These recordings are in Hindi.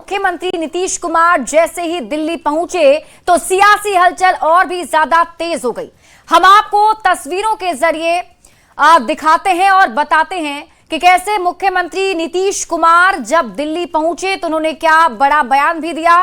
मुख्यमंत्री नीतीश कुमार जैसे ही दिल्ली पहुंचे तो सियासी हलचल और भी ज्यादा तेज हो गई। हम आपको तस्वीरों के जरिए दिखाते हैं और बताते हैं कि कैसे मुख्यमंत्री नीतीश कुमार जब दिल्ली पहुंचे तो उन्होंने क्या बड़ा बयान भी दिया।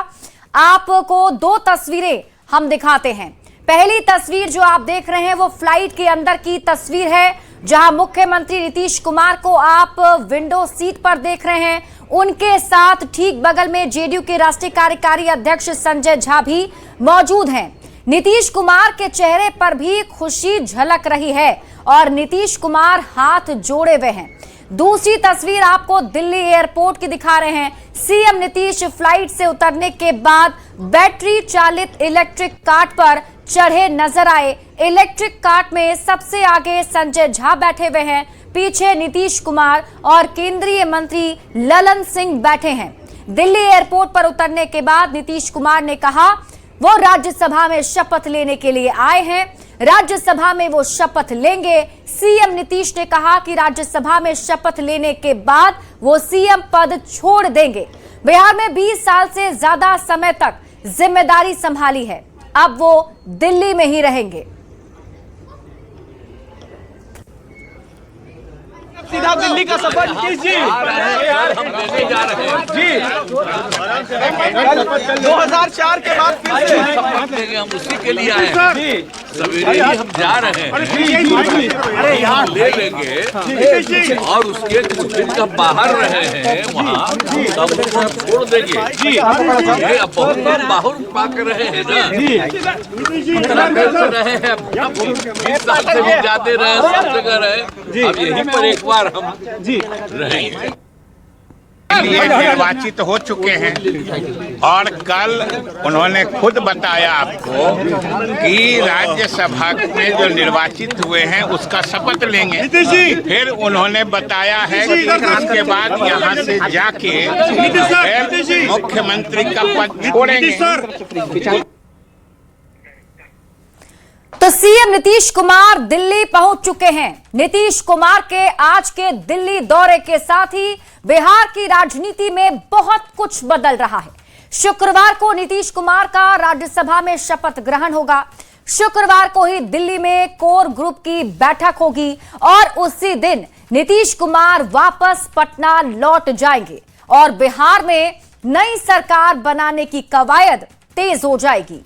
आपको दो तस्वीरें हम दिखाते हैं। पहली तस्वीर जो आप देख रहे हैं वो फ्लाइट के अंदर की तस्वीर है, जहां मुख्यमंत्री नीतीश कुमार को आप विंडो सीट पर देख रहे हैं। उनके साथ ठीक बगल में जेडीयू के राष्ट्रीय कार्यकारी अध्यक्ष संजय झा भी मौजूद हैं। नीतीश कुमार के चेहरे पर भी खुशी झलक रही है और नीतीश कुमार हाथ जोड़े हुए हैं। दूसरी तस्वीर आपको दिल्ली एयरपोर्ट की दिखा रहे हैं। सीएम नीतीश फ्लाइट से उतरने के बाद बैटरी चालित इलेक्ट्रिक कार्ट पर चढ़े नजर आए। इलेक्ट्रिक कार्ट में सबसे आगे संजय झा बैठे हुए हैं, पीछे नीतीश कुमार और केंद्रीय मंत्री ललन सिंह बैठे हैं। दिल्ली एयरपोर्ट पर उतरने के बाद नीतीश कुमार ने कहा वो राज्यसभा में शपथ लेने के लिए आए हैं, राज्यसभा में वो शपथ लेंगे। सीएम नीतीश ने कहा कि राज्यसभा में शपथ लेने के बाद वो सीएम पद छोड़ देंगे। बिहार में 20 साल से ज्यादा समय तक जिम्मेदारी संभाली है, अब वो दिल्ली में ही रहेंगे। सीधा दिल्ली का सफर नीतीश जी हम लेने जा रहे हैं जी 2004 के बाद फिर से हम उसी के लिए आए हैं। सवेरे ही हम जा रहे हैं, अरे यहाँ ले लेंगे और उसके कुछ दिन का बाहर रहे हैं वहाँ, तब उसको हम छोड़ देंगे। ये अब बहुत बाहर पाक रहे हैं ना, रहे हैं अब 20 साल से भी जाते रहे, सब जगह रहे, अब यहीं पर एक बार हम रहेंगे। निर्वाचित हो चुके हैं और कल उन्होंने खुद बताया आपको कि राज्यसभा में जो निर्वाचित हुए हैं उसका शपथ लेंगे। फिर उन्होंने बताया है कि उसके बाद यहाँ से जाके मुख्यमंत्री का पद छोड़ेंगे। तो सीएम नीतीश कुमार दिल्ली पहुंच चुके हैं। नीतीश कुमार के आज के दिल्ली दौरे के साथ ही बिहार की राजनीति में बहुत कुछ बदल रहा है। शुक्रवार को नीतीश कुमार का राज्यसभा में शपथ ग्रहण होगा। शुक्रवार को ही दिल्ली में कोर ग्रुप की बैठक होगी और उसी दिन नीतीश कुमार वापस पटना लौट जाएंगे और बिहार में नई सरकार बनाने की कवायद तेज हो जाएगी।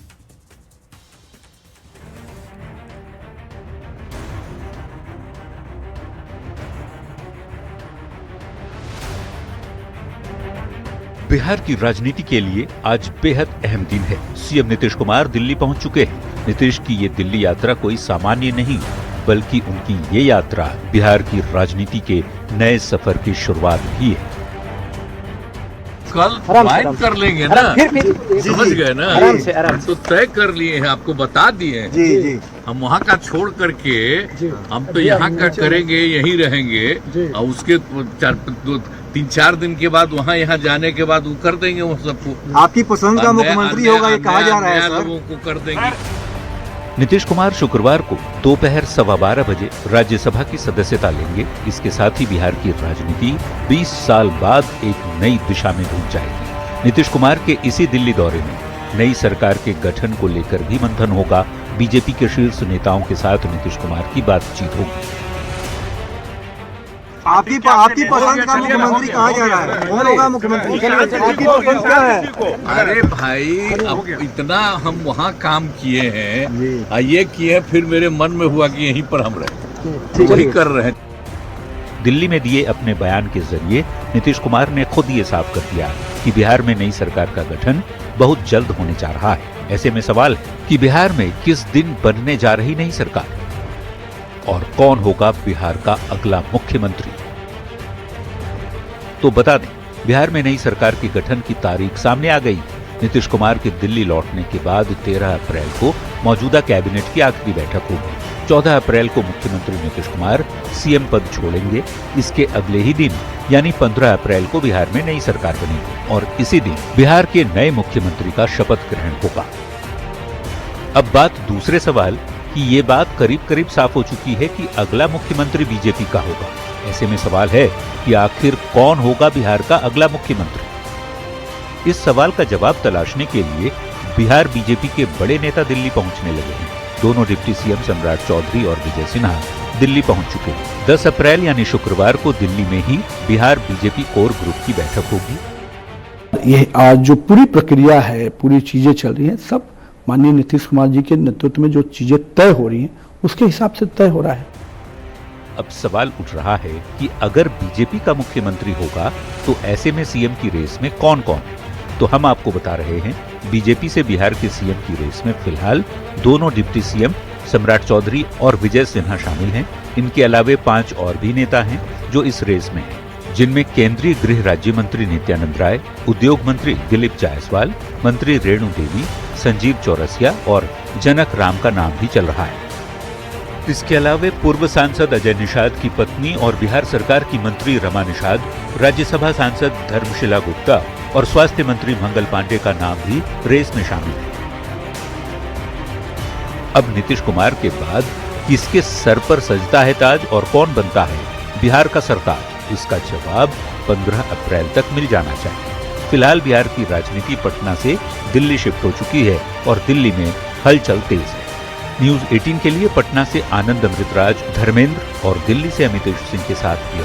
बिहार की राजनीति के लिए आज बेहद अहम दिन है। सीएम नीतीश कुमार दिल्ली पहुंच चुके हैं। नीतीश की ये दिल्ली यात्रा कोई सामान्य नहीं, बल्कि उनकी ये यात्रा बिहार की राजनीति के नए सफर की शुरुआत भी है। कल फाइन कर लेंगे ना, समझ गए ना, हम तो तय कर लिए हैं, आपको बता दिए हैं। हम वहाँ का छोड़ करके हम तो यहाँ का करेंगे, यहीं रहेंगे और उसके 3-4 दिन के बाद वहाँ यहाँ जाने के बाद वो कर देंगे वो सबको। आपकी पसंद का मुख्यमंत्री होगा ये कहा जा रहा है सर। लोगों को कर देंगे। नीतीश कुमार शुक्रवार को दोपहर 12:15 बजे राज्यसभा की सदस्यता लेंगे। इसके साथ ही बिहार की राजनीति 20 साल बाद एक नई दिशा में घूम जाएगी। नीतीश कुमार के इसी दिल्ली दौरे में नई सरकार के गठन को लेकर भी मंथन होगा। बीजेपी के शीर्ष नेताओं के साथ नीतीश कुमार की बातचीत होगी। आपकी पसंद का मुख्यमंत्री कहा जा रहा है, कौन होगा मुख्यमंत्री? आपकी पसंद क्या है? अरे भाई, अब इतना हम वहाँ काम किए हैं, ये किए, फिर मेरे मन में हुआ कि यहीं पर हम रहे, वही कर रहे हैं। दिल्ली में दिए अपने बयान के जरिए नीतीश कुमार ने खुद ये साफ कर दिया कि बिहार में नई सरकार का गठन बहुत जल्द होने जा रहा है। ऐसे में सवाल है कि बिहार में किस दिन बनने जा रही नई सरकार और कौन होगा बिहार का अगला मुख्यमंत्री। तो बता दें, बिहार में नई सरकार के गठन की तारीख सामने आ गई। नीतीश कुमार के दिल्ली लौटने के बाद 13 अप्रैल को मौजूदा कैबिनेट की आखिरी बैठक होगी। 14 अप्रैल को मुख्यमंत्री नीतीश कुमार सीएम पद छोड़ेंगे। इसके अगले ही दिन यानी 15 अप्रैल को बिहार में नई सरकार बनेगी और इसी दिन बिहार के नए मुख्यमंत्री का शपथ ग्रहण होगा। अब बात दूसरे सवाल कि ये बात करीब करीब साफ हो चुकी है कि अगला मुख्यमंत्री बीजेपी का होगा। ऐसे में सवाल है कि आखिर कौन होगा बिहार का अगला मुख्यमंत्री। इस सवाल का जवाब तलाशने के लिए बिहार बीजेपी के बड़े नेता दिल्ली पहुंचने लगे हैं। दोनों डिप्टी सीएम सम्राट चौधरी और विजय सिन्हा दिल्ली पहुंच चुके हैं। 10 अप्रैल यानी शुक्रवार को दिल्ली में ही बिहार बीजेपी कोर ग्रुप की बैठक होगी। ये आज जो पूरी प्रक्रिया है, पूरी चीजें चल रही हैं, सब माननीय नीतीश कुमार जी के नेतृत्व में जो चीजें तय हो रही हैं उसके हिसाब से तय हो रहा है। अब सवाल उठ रहा है कि अगर बीजेपी का मुख्यमंत्री होगा तो ऐसे में सीएम की रेस में कौन कौन है? तो हम आपको बता रहे हैं, बीजेपी से बिहार के सीएम की रेस में फिलहाल दोनों डिप्टी सीएम सम्राट चौधरी और विजय सिन्हा शामिल हैं। इनके अलावे 5 और भी नेता हैं जो इस रेस में हैं, जिनमें केंद्रीय गृह राज्य मंत्री नित्यानंद राय, उद्योग मंत्री दिलीप जायसवाल, मंत्री रेणु देवी, संजीव चौरसिया और जनक राम का नाम भी चल रहा है। इसके अलावे पूर्व सांसद अजय निषाद की पत्नी और बिहार सरकार की मंत्री रमा निषाद, राज्यसभा सांसद धर्मशिला गुप्ता और स्वास्थ्य मंत्री मंगल पांडे का नाम भी रेस में शामिल है। अब नीतीश कुमार के बाद किसके सर पर सजता है ताज और कौन बनता है बिहार का सरताज? इसका जवाब 15 अप्रैल तक मिल जाना चाहिए। फिलहाल बिहार की राजनीति पटना से दिल्ली शिफ्ट हो चुकी है और दिल्ली में हलचल तेज है। न्यूज़ 18 के लिए पटना से आनंद अमृतराज, धर्मेंद्र और दिल्ली से अमितेश सिंह के साथ ये